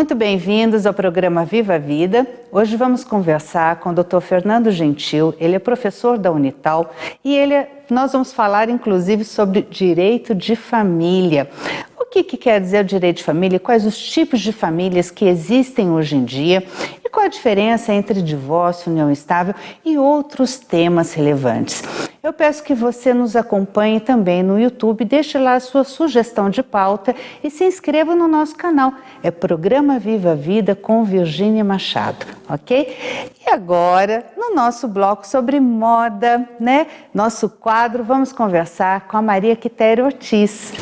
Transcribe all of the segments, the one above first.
Muito bem-vindos ao programa Viva a Vida. Hoje vamos conversar com o Dr. Fernando Gentil. Ele é professor da Unital e nós vamos falar inclusive sobre direito de família. O que quer dizer o direito de família? Quais os tipos de famílias que existem hoje em dia? E qual a diferença entre divórcio, união estável e outros temas relevantes? Eu peço que você nos acompanhe também no YouTube, deixe lá a sua sugestão de pauta e se inscreva no nosso canal. É Programa Viva a Vida com Virgínia Machado, ok? E agora, no nosso bloco sobre moda, né? Nosso quadro, vamos conversar com a Maria Quitéria Ortiz.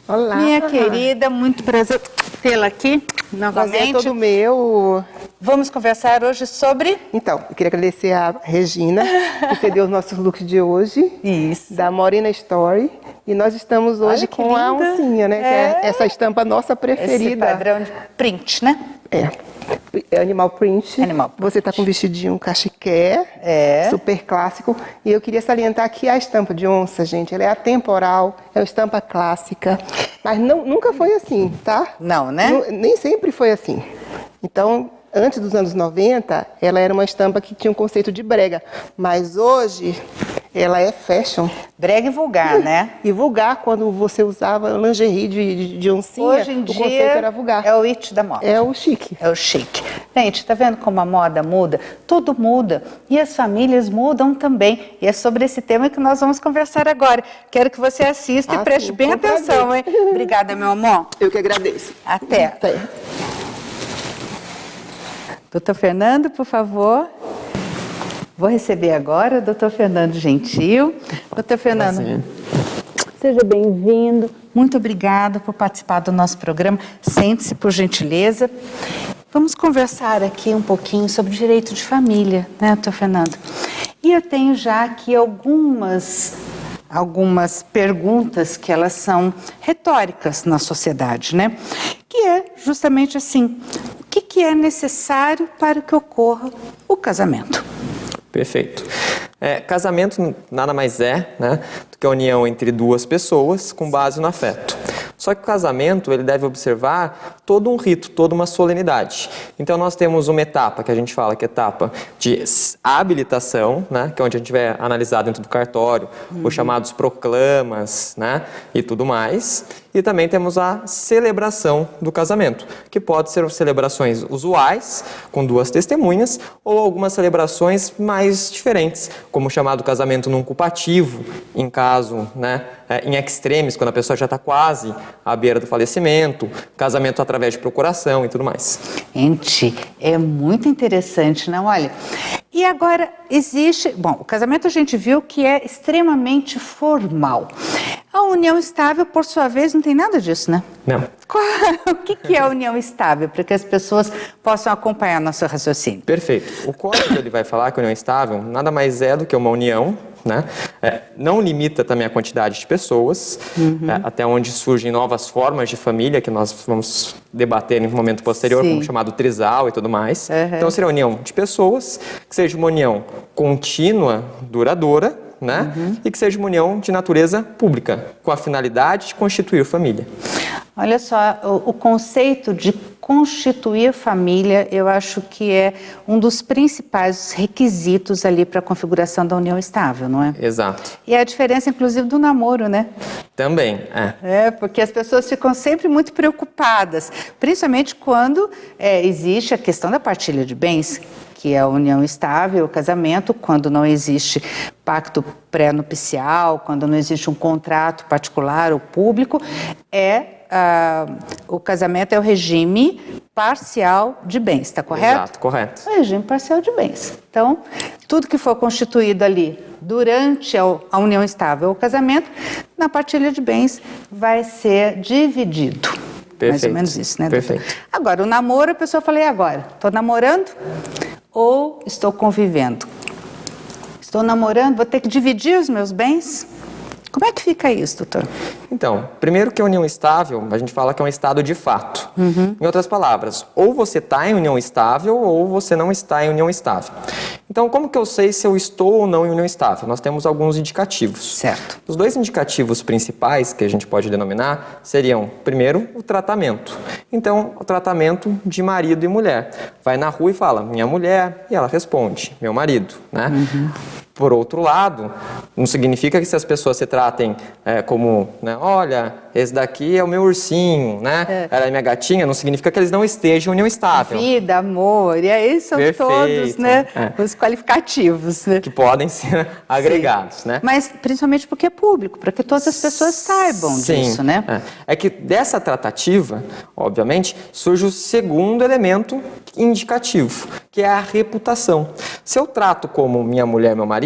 Olá. Minha querida, muito prazer tê-la aqui novamente. Prazer é todo meu. Vamos conversar hoje sobre... Então, eu queria agradecer a Regina, que cedeu os nossos looks de hoje. Isso. Da Morena Story. E nós estamos hoje com a oncinha, né? Que é essa estampa nossa preferida. Esse padrão de print, né? É animal print. Animal print. Você tá com um vestidinho cachiqué. Super clássico. E eu queria salientar que a estampa de onça, gente, ela é atemporal, é uma estampa clássica. Mas nunca foi assim, tá? Não, né? Nem sempre foi assim. Então, antes dos anos 90, ela era uma estampa que tinha um conceito de brega. Mas hoje, ela é fashion. Brega e vulgar, né? E vulgar, quando você usava lingerie de oncinha, Hoje em o dia conceito era vulgar. é o it da moda. É o chique. É o chique. Gente, tá vendo como a moda muda? Tudo muda. E as famílias mudam também. E é sobre esse tema que nós vamos conversar agora. Quero que você assista e preste bem atenção, hein? Obrigada, meu amor. Eu que agradeço. Até. Doutor Fernando, por favor. Vou receber agora o doutor Fernando Gentil. Doutor Fernando, seja bem-vindo. Muito obrigada por participar do nosso programa. Sente-se, por gentileza. Vamos conversar aqui um pouquinho sobre direito de família, né, doutor Fernando? E eu tenho já aqui algumas perguntas que elas são retóricas na sociedade, né? Que é justamente assim, o que é necessário para que ocorra o casamento? Perfeito. Casamento nada mais né, do que a união entre duas pessoas com base no afeto. Só que o casamento ele deve observar todo um rito, toda uma solenidade. Então nós temos uma etapa que a gente fala que é a etapa de habilitação, né, que é onde a gente vai analisar dentro do cartório os chamados proclamas, né, e tudo mais. E também temos a celebração do casamento, que pode ser celebrações usuais, com duas testemunhas, ou algumas celebrações mais diferentes, como o chamado casamento não culpativo, em caso, né, em extremis, quando a pessoa já está quase à beira do falecimento, casamento através de procuração e tudo mais. Gente, é muito interessante, não? Olha, e agora existe... Bom, o casamento a gente viu que é extremamente formal. A união estável, por sua vez, não tem nada disso, né? Não. O que é a união estável? Para que as pessoas possam acompanhar nosso raciocínio. Perfeito. O código ele vai falar que a união estável nada mais é do que uma união, né? Não limita também a quantidade de pessoas, até onde surgem novas formas de família, que nós vamos debater em um momento posterior, como chamado trisal e tudo mais. Então seria uma união de pessoas, que seja uma união contínua, duradoura, né? E que seja uma união de natureza pública, com a finalidade de constituir família. Olha só, o conceito de constituir família, eu acho que é um dos principais requisitos ali para a configuração da união estável, não é? Exato. E é a diferença, inclusive, do namoro, né? Também, porque as pessoas ficam sempre muito preocupadas, principalmente quando existe a questão da partilha de bens, que é a união estável, o casamento, quando não existe pacto pré-nupcial, quando não existe um contrato particular ou público, o casamento é o regime parcial de bens, está correto? Exato, correto. É o regime parcial de bens. Então, tudo que for constituído ali durante a união estável ou o casamento, na partilha de bens vai ser dividido. Perfeito. Mais ou menos isso, né, doutor? Perfeito. Agora, o namoro, a pessoa fala, e agora? Estou namorando ou estou convivendo? Estou namorando, vou ter que dividir os meus bens? Como é que fica isso, doutor? Então, primeiro que a união estável, a gente fala que é um estado de fato. Em outras palavras, ou você está em união estável ou você não está em união estável. Então, como que eu sei se eu estou ou não em união estável? Nós temos alguns indicativos. Certo. Os dois indicativos principais que a gente pode denominar seriam, primeiro, o tratamento. Então, o tratamento de marido e mulher. Vai na rua e fala, minha mulher, e ela responde, meu marido, né? Por outro lado, não significa que se as pessoas se tratem como, né, olha, esse daqui é o meu ursinho, né? Ela é minha gatinha, não significa que eles não estejam em união estável. Vida, amor, e aí são todos, né, os qualificativos, né? Que podem ser agregados, né? Mas principalmente porque é público, para que todas as pessoas saibam disso, né? É que dessa tratativa, obviamente, surge o segundo elemento indicativo, que é a reputação. Se eu trato como minha mulher, meu marido,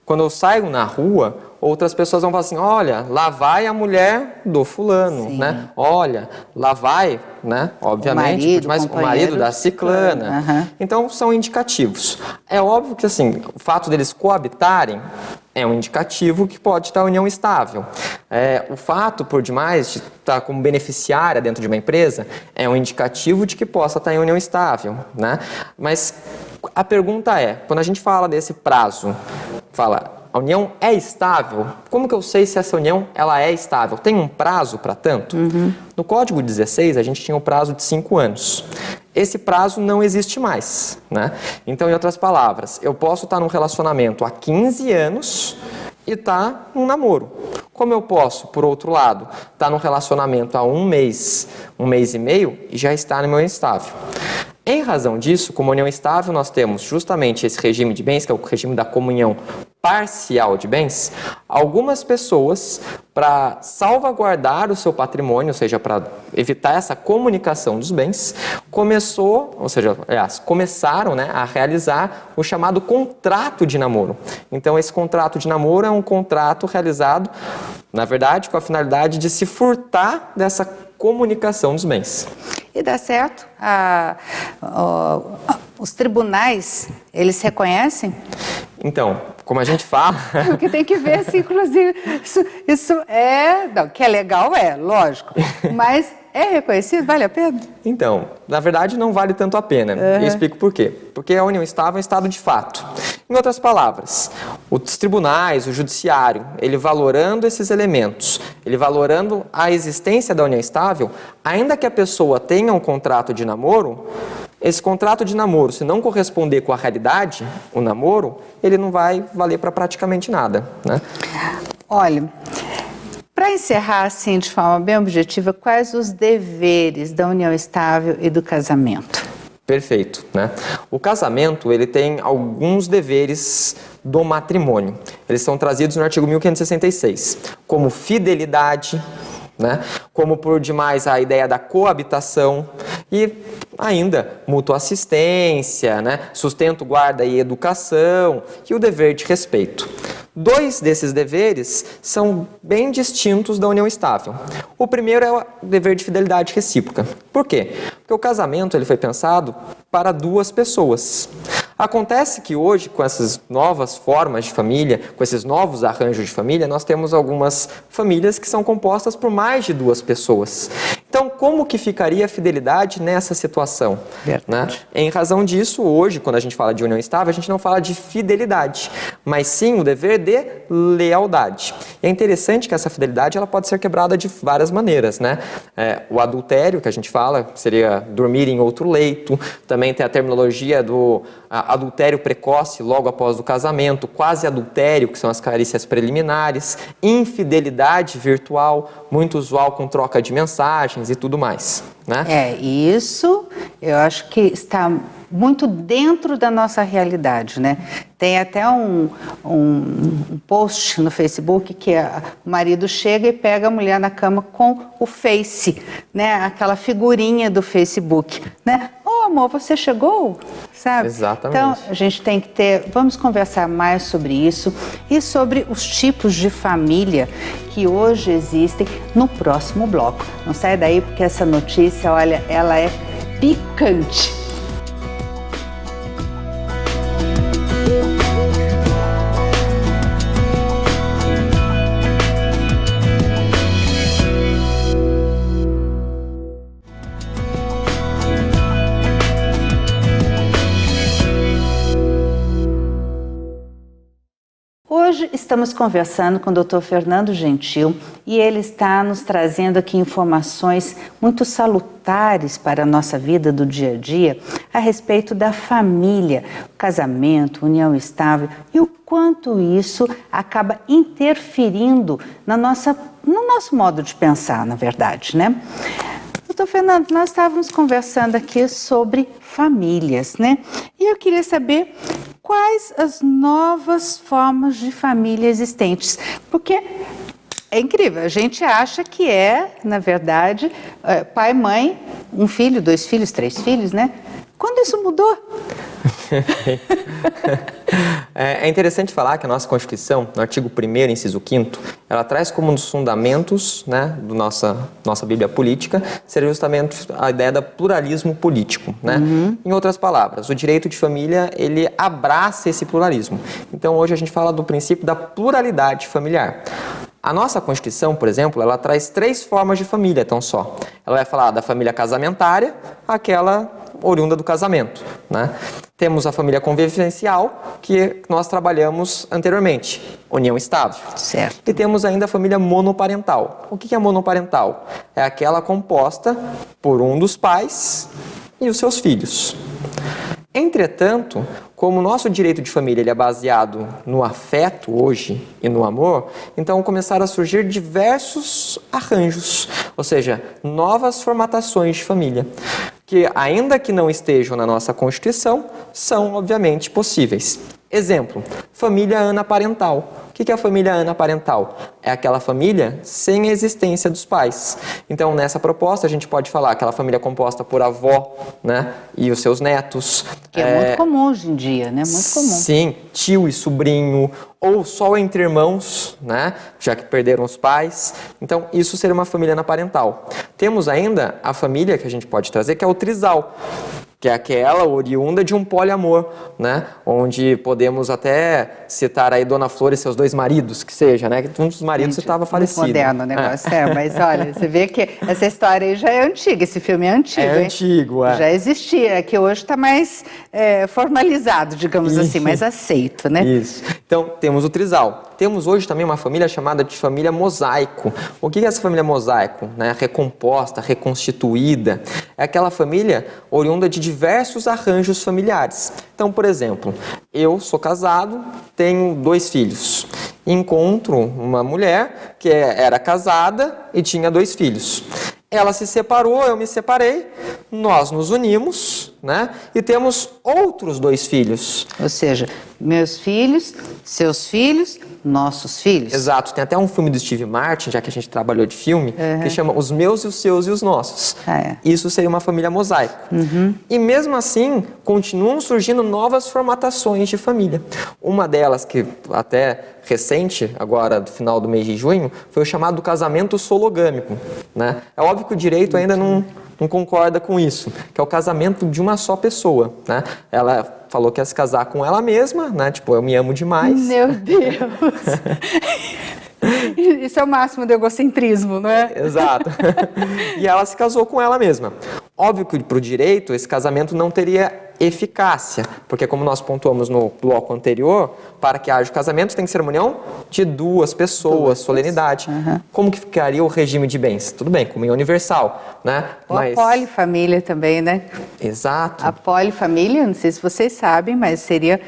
quando eu saio na rua, outras pessoas vão falar assim, olha, lá vai a mulher do fulano, né? Olha, lá vai, né? Obviamente, o marido da ciclana. Então, são indicativos. É óbvio que, assim, o fato deles coabitarem é um indicativo que pode estar em união estável. O fato, por demais, de estar como beneficiária dentro de uma empresa é um indicativo de que possa estar em união estável, né? Mas a pergunta é, quando a gente fala desse prazo, a união é estável? Como que eu sei se essa união ela é estável? Tem um prazo para tanto? No Código 16, a gente tinha o prazo de 5 anos. Esse prazo não existe mais, né? Então, em outras palavras, eu posso estar num relacionamento há 15 anos e estar num namoro. Como eu posso, por outro lado, estar num relacionamento há um mês e meio e já estar no meu estável? Em razão disso, como união estável, nós temos justamente esse regime de bens, que é o regime da comunhão parcial de bens. Algumas pessoas, para salvaguardar o seu patrimônio, ou seja, para evitar essa comunicação dos bens, começaram, né, a realizar o chamado contrato de namoro. Então, esse contrato de namoro é um contrato realizado, na verdade, com a finalidade de se furtar dessa comunicação dos bens. E dá certo? Os tribunais, eles reconhecem? Então, como a gente fala... Porque tem que ver se, inclusive, isso que é legal, lógico, mas é reconhecido? Vale a pena? Então, na verdade, não vale tanto a pena. E explico por quê. Porque a união estável é um estado de fato. Em outras palavras, os tribunais, o judiciário, ele valorando esses elementos, ele valorando a existência da união estável, ainda que a pessoa tenha um contrato de namoro, esse contrato de namoro, se não corresponder com a realidade, o namoro, ele não vai valer para praticamente nada, né? Olha, para encerrar assim de forma bem objetiva, quais os deveres da união estável e do casamento? Perfeito, né? O casamento, ele tem alguns deveres do matrimônio. Eles são trazidos no artigo 1566, como fidelidade, né? Como por demais a ideia da coabitação e ainda mútua assistência, né? Sustento, guarda e educação e o dever de respeito. 2 desses deveres são bem distintos da união estável. O primeiro é o dever de fidelidade recíproca. Por quê? Porque o casamento ele foi pensado para 2 pessoas. Acontece que hoje, com essas novas formas de família, com esses novos arranjos de família, nós temos algumas famílias que são compostas por mais de 2 pessoas. Então, como que ficaria a fidelidade nessa situação? Né? Em razão disso, hoje, quando a gente fala de união estável, a gente não fala de fidelidade, mas sim o dever de lealdade. E é interessante que essa fidelidade ela pode ser quebrada de várias maneiras, né? O adultério, que a gente fala, seria dormir em outro leito. Também tem a terminologia do adultério precoce, logo após o casamento, quase adultério, que são as carícias preliminares, infidelidade virtual, muito usual com troca de mensagens e tudo mais, né? Isso eu acho que está muito dentro da nossa realidade, né? Tem até um post no Facebook que o marido chega e pega a mulher na cama com o Face, né? Aquela figurinha do Facebook, né? Ô, amor, você chegou? Sabe? Exatamente. Então, a gente tem que vamos conversar mais sobre isso e sobre os tipos de família que hoje existem no próximo bloco. Não sai daí porque essa notícia, olha, ela é picante. Hoje estamos conversando com o Dr. Fernando Gentil e ele está nos trazendo aqui informações muito salutares para a nossa vida do dia a dia a respeito da família, casamento, união estável e o quanto isso acaba interferindo no nosso modo de pensar, na verdade, né? Doutor Fernando, nós estávamos conversando aqui sobre famílias, né? E eu queria saber quais as novas formas de família existentes, porque é incrível, a gente acha que na verdade, pai, mãe, um filho, 2 filhos, 3 filhos, né? Quando isso mudou? É interessante falar que a nossa Constituição, no artigo 1º, inciso 5º, ela traz como um dos fundamentos, né, da nossa Bíblia política, seria justamente a ideia do pluralismo político, né? Em outras palavras, o direito de família, ele abraça esse pluralismo. Então, hoje a gente fala do princípio da pluralidade familiar. A nossa Constituição, por exemplo, ela traz 3 formas de família, tão só. Ela vai falar da família casamentária, aquela oriunda do casamento, né? Temos a família convivencial, que nós trabalhamos anteriormente, união estável. Certo. E temos ainda a família monoparental. O que é monoparental? É aquela composta por um dos pais e os seus filhos. Entretanto, como o nosso direito de família ele é baseado no afeto hoje e no amor, então começaram a surgir diversos arranjos, ou seja, novas formatações de família, que ainda que não estejam na nossa Constituição, são obviamente possíveis. Exemplo, família anaparental. O que é a família anaparental? É aquela família sem a existência dos pais. Então, nessa proposta, a gente pode falar aquela família composta por avó, né, e os seus netos. Que é muito comum hoje em dia, né? Muito comum. Sim, tio e sobrinho, ou só entre irmãos, né, já que perderam os pais. Então, isso seria uma família anaparental. Temos ainda a família que a gente pode trazer, que é o trisal, que é aquela oriunda de um poliamor, né? Onde podemos até citar aí Dona Flor e seus 2 maridos, que seja, né? Um dos maridos estava falecido. Moderno o negócio, mas olha, você vê que essa história aí já é antiga, esse filme é antigo. É antigo, é. Já existia, que hoje está mais formalizado, digamos assim, mais aceito, né? Isso. Então, temos o trisal. Temos hoje também uma família chamada de família mosaico. O que é essa família mosaico? Né? Recomposta, reconstituída. É aquela família oriunda de diversos arranjos familiares. Então, por exemplo, eu sou casado, tenho 2 filhos. Encontro uma mulher que era casada e tinha 2 filhos. Ela se separou, eu me separei, nós nos unimos, né? E temos outros 2 filhos. Ou seja, meus filhos, seus filhos, nossos filhos. Exato, tem até um filme do Steve Martin, já que a gente trabalhou de filme, que chama Os Meus e os Seus e os Nossos. Isso seria uma família mosaico. E mesmo assim, continuam surgindo novas formatações de família. Uma delas, que até recente, agora do final do mês de junho, foi o chamado casamento sologâmico, né? É óbvio que o direito ainda não concorda com isso, que é o casamento de uma só pessoa, né? Ela falou que ia se casar com ela mesma, né? Tipo, eu me amo demais. Meu Deus! Isso é o máximo do egocentrismo, não é? Exato. E ela se casou com ela mesma. Óbvio que para o direito esse casamento não teria eficácia, porque como nós pontuamos no bloco anterior, para que haja o casamento tem que ser uma união de 2 pessoas, solenidade. Como que ficaria o regime de bens? Tudo bem, comunhão universal, né? Mas... a polifamília também, né? Exato. A polifamília, não sei se vocês sabem, mas seria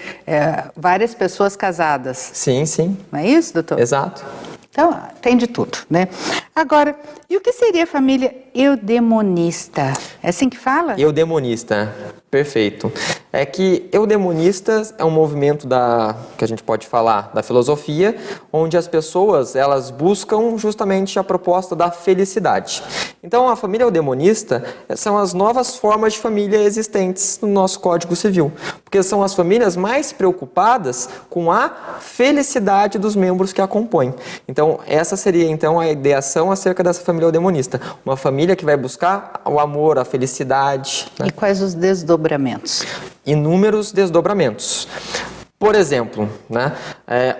várias pessoas casadas. Sim, sim. Não é isso, doutor? Exato. Então, tem de tudo, né? Agora, e o que seria a família eudemonista? É assim que fala? Eudemonista, perfeito. É que eudemonistas é um movimento que a gente pode falar da filosofia, onde as pessoas elas buscam justamente a proposta da felicidade. Então, a família eudemonista são as novas formas de família existentes no nosso Código Civil, porque são as famílias mais preocupadas com a felicidade dos membros que a compõem. Então, essa seria então a ideação acerca dessa família eudemonista, uma família que vai buscar o amor, a felicidade. Né? E quais os desdobramentos? Inúmeros desdobramentos. Por exemplo, né,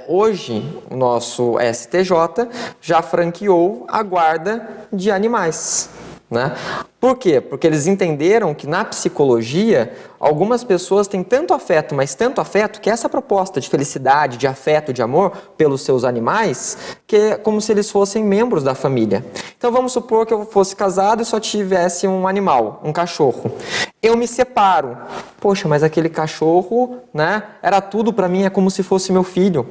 hoje o nosso STJ já franqueou a guarda de animais. né? Por quê? Porque eles entenderam que na psicologia, algumas pessoas têm tanto afeto, mas tanto afeto, que essa proposta de felicidade, de afeto, de amor pelos seus animais, que é como se eles fossem membros da família. Então vamos supor que eu fosse casado e só tivesse um animal, um cachorro. Eu me separo. Poxa, mas aquele cachorro, né, era tudo para mim, é como se fosse meu filho.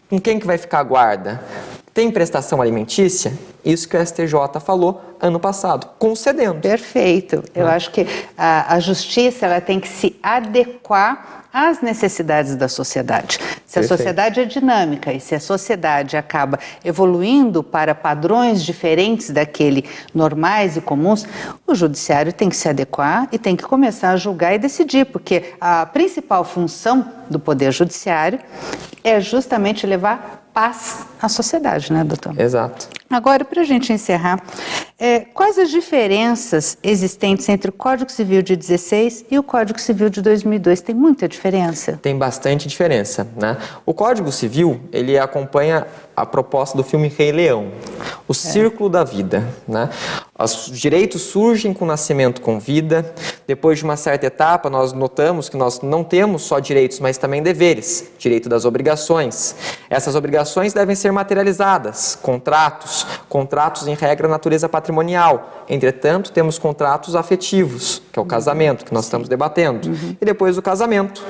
Com quem que vai ficar a guarda? Tem prestação alimentícia? Isso que o STJ falou ano passado, concedendo. Perfeito. Eu acho que a justiça ela tem que se adequar às necessidades da sociedade. Se a sociedade é dinâmica e se a sociedade acaba evoluindo para padrões diferentes daquele normais e comuns, o judiciário tem que se adequar e tem que começar a julgar e decidir, porque a principal função do poder judiciário é justamente levar paz à sociedade, né, doutor? Exato. Agora, para a gente encerrar, quais as diferenças existentes entre o Código Civil de 16 e o Código Civil de 2002? Tem muita diferença? Tem bastante diferença, né? O Código Civil, ele acompanha a proposta do filme Rei Leão, o círculo da vida, né? Os direitos surgem com o nascimento com vida. Depois de uma certa etapa, nós notamos que nós não temos só direitos, mas também deveres, direito das obrigações. Essas obrigações devem ser materializadas, contratos em regra natureza patrimonial. Entretanto, temos contratos afetivos, que é o casamento, que nós estamos debatendo. E depois o casamento,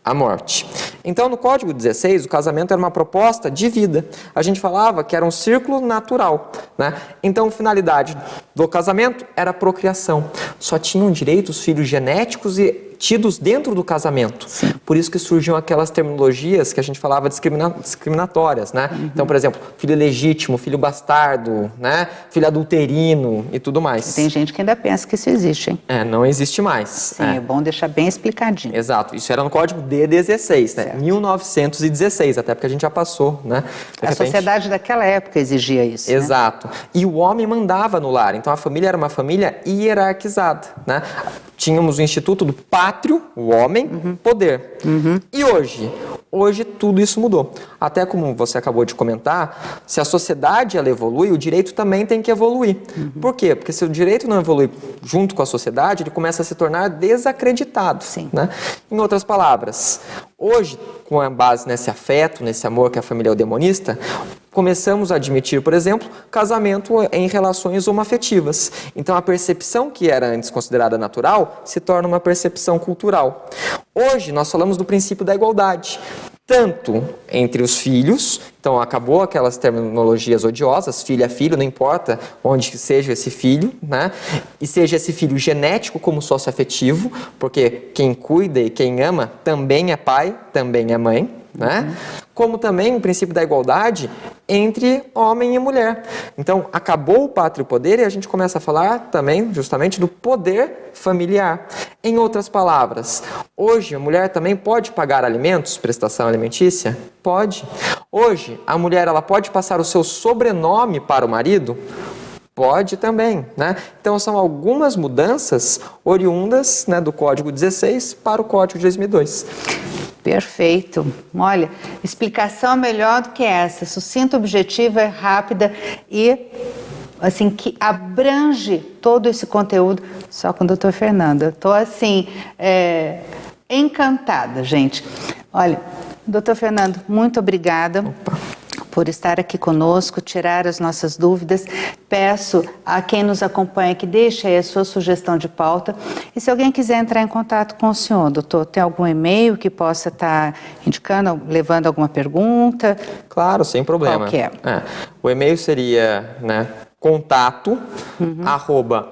a morte. Então, no Código 16, o casamento era uma proposta de vida. A gente falava que era um círculo natural, né? Então, a finalidade do casamento era a procriação. Só tinham direito os filhos genéticos e tidos dentro do casamento. Sim. Por isso que surgiam aquelas terminologias que a gente falava discriminatórias, né? Então, por exemplo, filho legítimo, filho bastardo, né? Filho adulterino e tudo mais. Tem gente que ainda pensa que isso existe, hein? Não existe mais. Sim, é bom deixar bem explicadinho. Exato. Isso era no Código de 16, né? 1916, até porque a gente já passou, né? A sociedade daquela época exigia isso, Exato. Né? E o homem mandava no lar. Então, a família era uma família hierarquizada, né? Tínhamos o Instituto do Pátrio, o homem, poder. E hoje? Hoje tudo isso mudou. Até como você acabou de comentar, se a sociedade ela evolui, o direito também tem que evoluir. Por quê? Porque se o direito não evolui junto com a sociedade, ele começa a se tornar desacreditado. Sim. Né? Em outras palavras, hoje, com a base nesse afeto, nesse amor que a família é eudemonista, começamos a admitir, por exemplo, casamento em relações homoafetivas. Então, a percepção que era antes considerada natural se torna uma percepção cultural. Hoje, nós falamos do princípio da igualdade, tanto entre os filhos, então acabou aquelas terminologias odiosas, filho é filho, não importa onde seja esse filho, né? E seja esse filho genético como socioafetivo, porque quem cuida e quem ama também é pai, também é mãe, né? Como também o princípio da igualdade entre homem e mulher. Então, acabou o pátrio poder e a gente começa a falar também justamente do poder familiar. Em outras palavras, hoje a mulher também pode pagar alimentos, prestação alimentícia? Pode. Hoje, a mulher ela pode passar o seu sobrenome para o marido? Pode também, né? Então, são algumas mudanças oriundas, né, do Código 16 para o Código de 2002. Perfeito. Olha, explicação melhor do que essa, sucinta, objetiva, rápida e assim que abrange todo esse conteúdo só com o doutor Fernando. Eu estou assim encantada, gente. Olha, doutor Fernando, muito obrigada. Por estar aqui conosco, tirar as nossas dúvidas. Peço a quem nos acompanha que deixe aí a sua sugestão de pauta. E se alguém quiser entrar em contato com o senhor, doutor, tem algum e-mail que possa estar indicando, levando alguma pergunta? Claro, sem problema. Qual que é? O e-mail seria, né, contato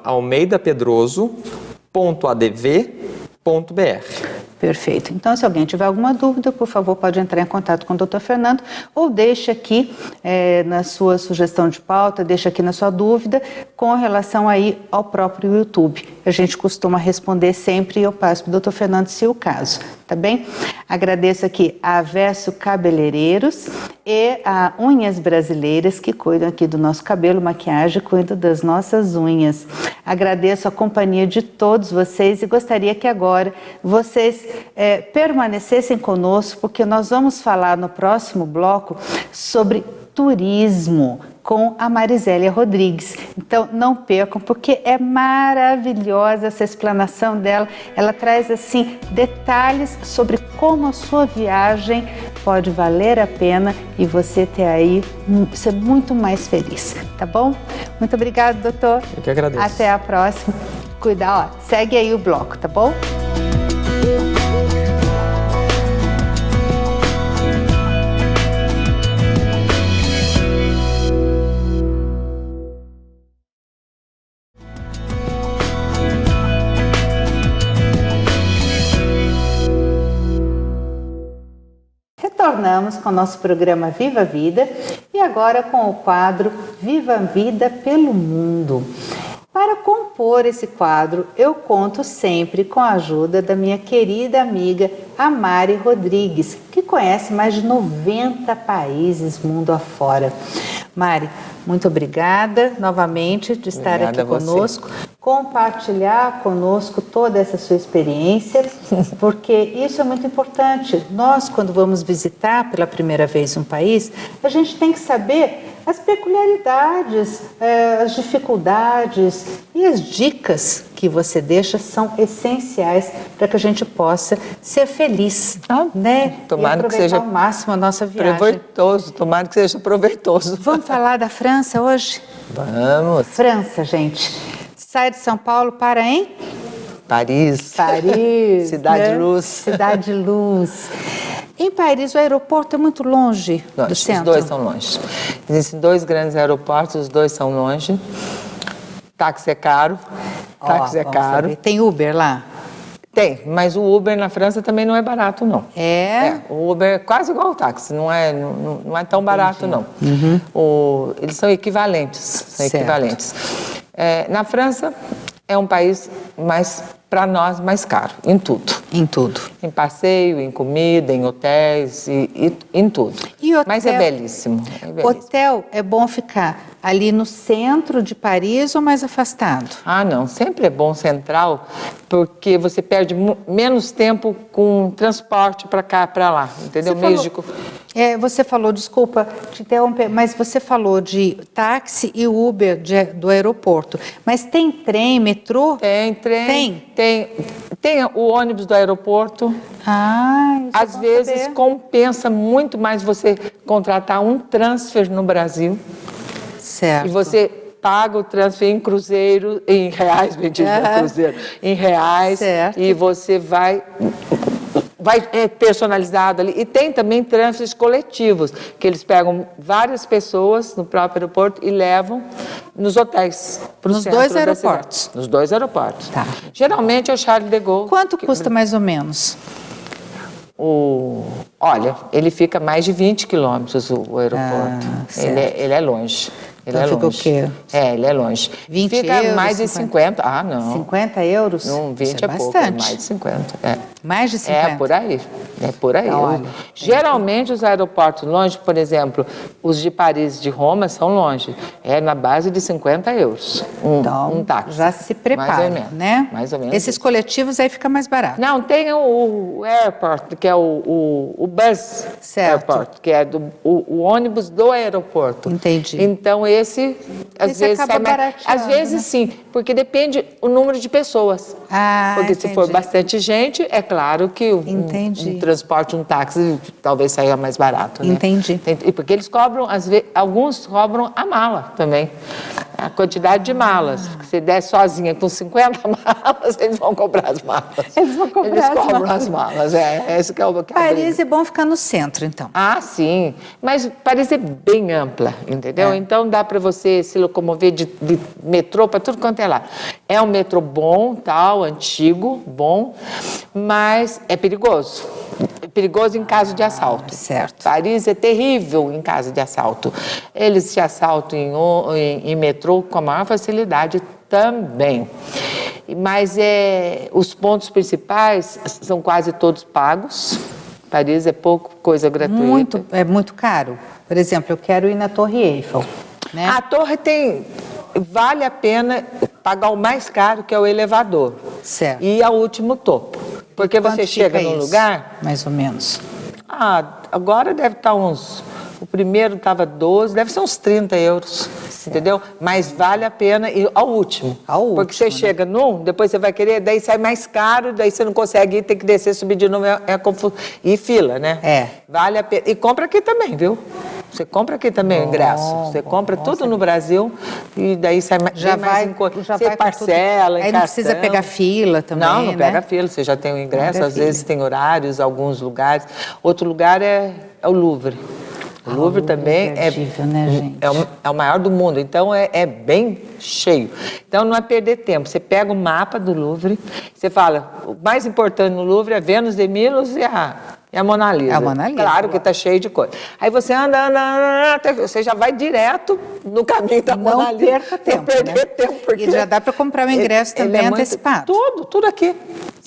@almeidapedroso.adv.br. Perfeito. Então, se alguém tiver alguma dúvida, por favor, pode entrar em contato com o Dr. Fernando ou deixe aqui na sua sugestão de pauta, deixe aqui na sua dúvida com relação aí ao próprio YouTube. A gente costuma responder sempre e eu passo para o Dr. Fernando se o caso, tá bem? Agradeço aqui a Verso Cabeleireiros e a Unhas Brasileiras, que cuidam aqui do nosso cabelo, maquiagem, cuidam das nossas unhas. Agradeço a companhia de todos vocês e gostaria que agora vocês permanecessem conosco, porque nós vamos falar no próximo bloco sobre turismo. com a Marisélia Rodrigues. Então não percam, porque é maravilhosa essa explanação dela. Ela traz assim detalhes sobre como a sua viagem pode valer a pena e você ter aí ser muito mais feliz, tá bom? Muito obrigada, doutor. Eu que agradeço. Até a próxima. Cuidar, ó, segue aí o bloco, tá bom? Retornamos com o nosso programa Viva a Vida e agora com o quadro Viva a Vida pelo Mundo. Para compor esse quadro, eu conto sempre com a ajuda da minha querida amiga Mari Rodrigues, que conhece mais de 90 países mundo afora. Mari, muito obrigada novamente de estar aqui conosco, compartilhar conosco toda essa sua experiência, porque isso é muito importante. Nós, quando vamos visitar pela primeira vez um país, a gente tem que saber as peculiaridades, as dificuldades e as dicas que você deixa são essenciais para que a gente possa ser feliz, né? Tomara e aproveitar que seja ao máximo a nossa viagem. Proveitoso, tomara que seja proveitoso. Vamos falar da França hoje? Vamos. França, gente. Sai de São Paulo para em? Paris. Paris. Cidade né? de Luz. Cidade de Luz. Em Paris, o aeroporto é muito longe do centro? Os dois são longe. Existem 2 grandes aeroportos, os 2 são longe. Táxi é caro. Táxi é caro. Saber. Tem Uber lá? Tem, mas o Uber na França também não é barato, não. O Uber é quase igual ao táxi, não é tão barato, não. Eles são equivalentes. Na França, é um país para nós, mais caro, em tudo. Em tudo. Em passeio, em comida, em hotéis, em tudo. E hotel, mas é belíssimo. Hotel é bom ficar ali no centro de Paris ou mais afastado? Ah, não. Sempre é bom central, porque você perde menos tempo com transporte para cá, para lá. Entendeu? Você falou, desculpa te interromper, mas você falou de táxi e Uber do aeroporto. Mas tem trem, metrô? Tem trem. Tem o ônibus do aeroporto. Às vezes compensa muito mais você contratar um transfer no Brasil. Certo. E você paga o transfer em cruzeiro, em reais, em reais. Certo. E você vai personalizado ali. E tem também transfers coletivos, que eles pegam várias pessoas no próprio aeroporto e levam nos hotéis. Nos 2 aeroportos? Nos 2 aeroportos. Tá. Geralmente é o Charles de Gaulle. Quanto custa mais ou menos? Olha, ele fica mais de 20 quilômetros o aeroporto. Ele é longe. Ele então é fica longe. O quê? Ele é longe. 20 fica euros, mais de 50. Ah, não. 50 euros? Não, 20 é pouco, bastante. mais de 50. Mais de 50? É por aí. Então, geralmente os aeroportos longe, por exemplo, os de Paris e de Roma são longe. É na base de 50 euros um táxi. Já se prepara, mais ou menos, né? Mais ou menos. Esses coletivos aí fica mais barato. Não, tem o airport, que é o bus airport, que é o ônibus do aeroporto. Entendi. Então esse às vezes acaba barateando, às vezes né? sim, porque depende o número de pessoas. Porque se for bastante gente, é claro que um transporte, um táxi, talvez saia mais barato. Né? Entendi. E porque eles cobram, alguns cobram a mala também. A quantidade de malas. Porque se der sozinha com 50 malas, eles vão cobrar as malas. Eles vão cobrar Eles cobram as malas. Esse que é o Paris é bom ficar no centro, então. Ah, sim. Mas Paris é bem ampla, entendeu? Então dá para você se locomover de metrô para tudo quanto é lá. É um metrô bom, tal, antigo, bom, mas é perigoso. É perigoso em caso de assalto. Certo. Paris é terrível em caso de assalto. Eles te assaltam em metrô com a maior facilidade também. Mas os pontos principais são quase todos pagos. Paris é pouco coisa gratuita. É muito caro. Por exemplo, eu quero ir na Torre Eiffel. Né? A torre vale a pena pagar o mais caro, que é o elevador. Certo. E ao último topo. Porque você chega num lugar... Mais ou menos. Agora deve estar uns o primeiro estava 12, deve ser uns 30 euros, entendeu? Mas vale a pena ir ao último. Porque você chega num, depois você vai querer, daí sai mais caro, daí você não consegue ir, tem que descer, subir de novo, é confuso. E fila, né? Vale a pena. E compra aqui também, viu? Você compra aqui também o ingresso. Você compra tudo no Brasil e daí sai mais em conta. Você parcela, aí não precisa pegar fila também, não pega fila, você já tem o ingresso, às vezes tem horários, alguns lugares. Outro lugar é o Louvre. O Louvre também é o maior do mundo, então é bem cheio. Então não é perder tempo. Você pega o mapa do Louvre, você fala, o mais importante no Louvre é Vênus de Milos e a Mona Lisa. É a Mona Lisa. Claro que está cheio de coisa. Aí você anda, você já vai direto no caminho da Mona Lisa. Não perca tempo, porque e já dá para comprar o ingresso também antecipado. Tudo aqui.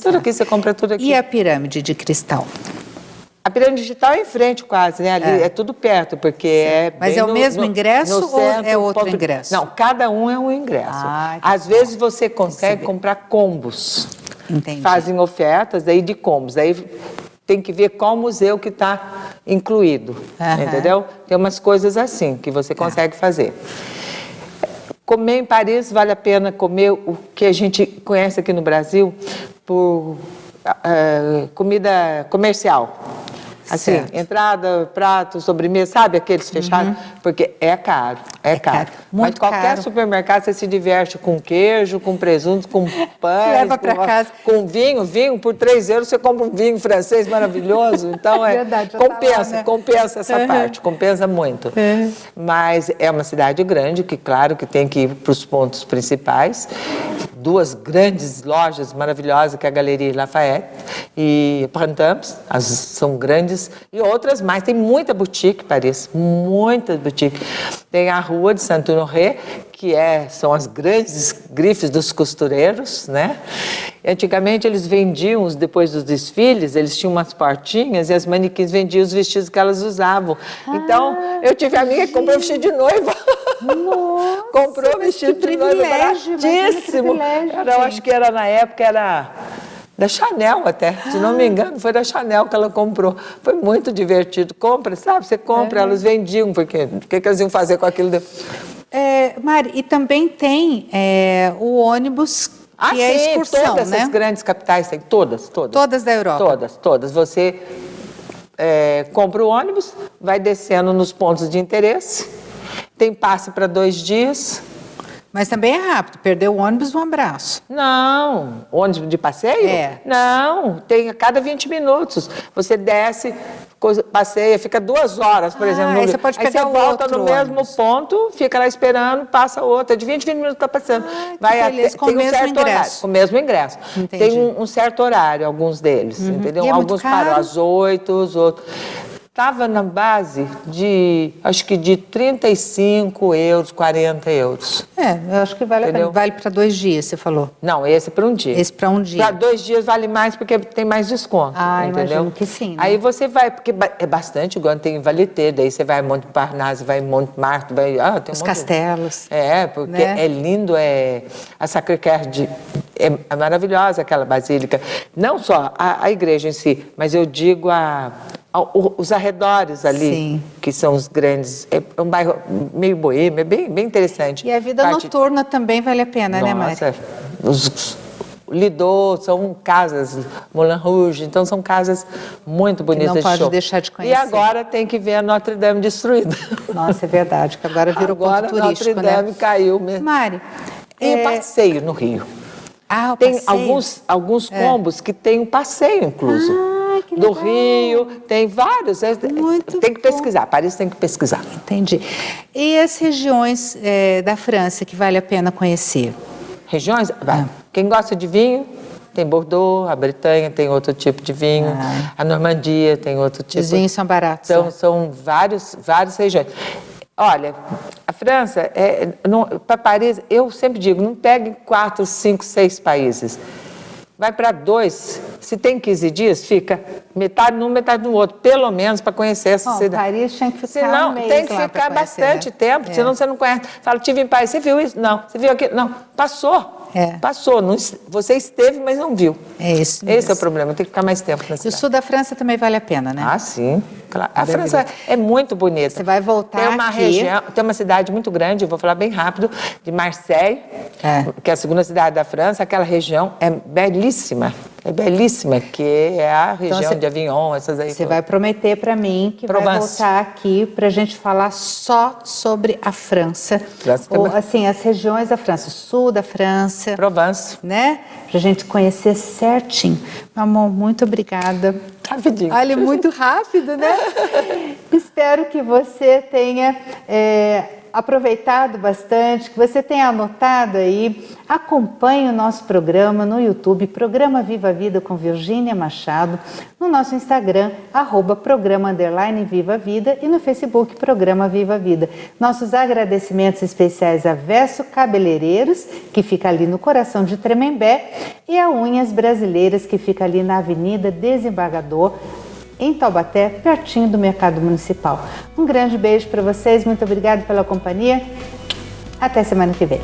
Tudo aqui, você compra tudo aqui. E a pirâmide de cristal? A pirâmide digital é em frente quase, né? Ali é tudo perto, porque Mas é o mesmo ingresso ou é outro ingresso? Não, cada um é um ingresso. Às vezes você consegue comprar combos. Entendi. Fazem ofertas aí de combos. Aí tem que ver qual museu que está incluído, entendeu? Tem umas coisas assim que você consegue fazer. Comer em Paris vale a pena comer o que a gente conhece aqui no Brasil por comida comercial. Assim, entrada, prato, sobremesa, sabe aqueles fechados? Porque é caro, é caro. Mas qualquer supermercado você se diverte com queijo, com presunto, com pães. Leva para casa. Com vinho, por 3 euros você compra um vinho francês maravilhoso. Então Verdade, compensa, tá lá, né? compensa essa parte, compensa muito. Mas é uma cidade grande, que claro que tem que ir para os pontos principais. 2 grandes lojas maravilhosas, que é a Galeria Lafayette e Printemps, são grandes, e outras mais. Tem muita boutique em Paris, muita boutique. Tem a Rua de Saint-Honoré, que são as grandes grifes dos costureiros, né? Antigamente eles vendiam, depois dos desfiles, eles tinham umas portinhas e as manequins vendiam os vestidos que elas usavam. Então, eu tive amiga que comprou vestido de noiva. Nossa, comprou vestido de noiva baratíssimo. Eu acho que na época era da Chanel até, se não me engano, foi da Chanel que ela comprou. Foi muito divertido. Compra, sabe? Você compra, elas vendiam, porque o que elas iam fazer com aquilo depois? Mari, e também tem o ônibus que é excursão, todas as grandes capitais têm, todas. Todas da Europa? Todas. Você compra o ônibus, vai descendo nos pontos de interesse, tem passe para 2 dias. Mas também é rápido, perdeu o ônibus, um abraço. Não, ônibus de passeio? Não, tem a cada 20 minutos. Você desce, passeia, fica 2 horas, por exemplo. Aí você pode pegar você volta no mesmo ônibus. ponto, fica lá esperando, passa outro. De 20 minutos está passando. Vai beleza, com o mesmo ingresso. Horário, com o mesmo ingresso. Entendi. Tem um certo horário, alguns deles, entendeu? E é muito Alguns param caro? às 8, os outros. Estava na base acho que de 35 euros, 40 euros. Eu acho que vale a pena. Vale para 2 dias, você falou. Não, esse é para um dia. Esse para um dia. Para 2 dias vale mais porque tem mais desconto, entendeu? Imagino que sim. Né? Aí você vai, porque é bastante, igual tem em Valitê, daí você vai em Montparnasse, vai em Montmartre, tem os castelos. Porque é lindo, a Sacré-Cœur é maravilhosa aquela basílica. Não só a igreja em si, mas eu digo os arredores ali, que são os grandes. É um bairro meio boêmio, é bem interessante. E a vida noturna também vale a pena, né, Mari? Os Lido, são casas, Moulin Rouge, então são casas muito bonitas de show. Não pode deixar de conhecer. E agora tem que ver a Notre Dame destruída. Nossa, é verdade, que agora virou ponto turístico, Notre Dame caiu mesmo. Mari, e o passeio no Rio. O tem passeio? alguns combos que tem um passeio incluso. Que do legal. Rio, tem vários. Tem que pesquisar, Paris tem que pesquisar. Entendi. E as regiões da França que vale a pena conhecer? Regiões? Quem gosta de vinho, tem Bordeaux, a Bretanha tem outro tipo de vinho, a Normandia tem outro tipo. Os vinhos são baratos. São várias regiões. Olha, a França, para Paris, eu sempre digo, não pegue 4, 5, 6 países. Vai para 2, se tem 15 dias, fica metade num, metade no outro, pelo menos para conhecer essa cidade. Paris tinha que ficar senão, um mês tem que lá ficar conhecer, bastante tempo, senão você não conhece. Fala, tive em Paris, você viu isso? Não. Você viu aquilo? Não. Passou. Passou. Não, você esteve, mas não viu. É isso mesmo. Esse é o problema, tem que ficar mais tempo na cidade. E o sul da França também vale a pena, né? Sim. Claro. A França é muito bonita. Você vai voltar tem uma aqui. região, tem uma cidade muito grande, eu vou falar bem rápido, de Marseille, que é a segunda cidade da França. Aquela região é belíssima, que é a região de Avignon, essas aí. Você vai prometer para mim que vai voltar aqui para a gente falar só sobre a França. Ou, assim, as regiões da França, sul da França. Provence. Né? Para a gente conhecer certinho. Meu amor, muito obrigada. Rapidinho. Olha, muito rápido, né? Espero que você tenha aproveitado bastante, que você tenha anotado aí. Acompanhe o nosso programa no YouTube, Programa Viva a Vida com Virgínia Machado, no nosso Instagram, @programa_Viva a Vida, e no Facebook, Programa Viva a Vida. Nossos agradecimentos especiais a Verso Cabeleireiros, que fica ali no coração de Tremembé, e a Unhas Brasileiras, que fica ali na Avenida Desembargador, em Taubaté, pertinho do Mercado Municipal. Um grande beijo para vocês, muito obrigada pela companhia. Até semana que vem.